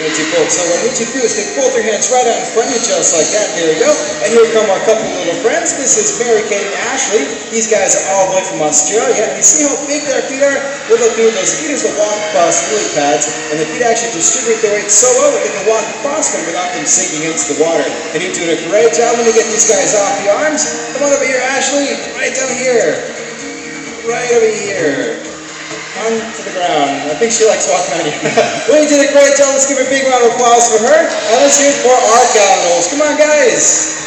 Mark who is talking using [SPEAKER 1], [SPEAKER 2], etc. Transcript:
[SPEAKER 1] that you both. So what I need you to do is take both your hands right out in front of you, just like that. There we go. And here come our couple little friends. This is Mary Kate and Ashley. These guys are all the way from Australia. And you see how big their feet are? What they'll do, those feet is to walk across lily pads, and the feet actually distribute their weight so well that they can walk across them without them sinking into the water. And you're doing a great job. Let me get these guys off the arms. Come on over here, Ashley. Right down here. Right over here. Onto the ground. I think she likes walking on you. Well, you did a great job. Let's give a big round of applause for her. And let's hear it for our gal rolls. Come on, guys.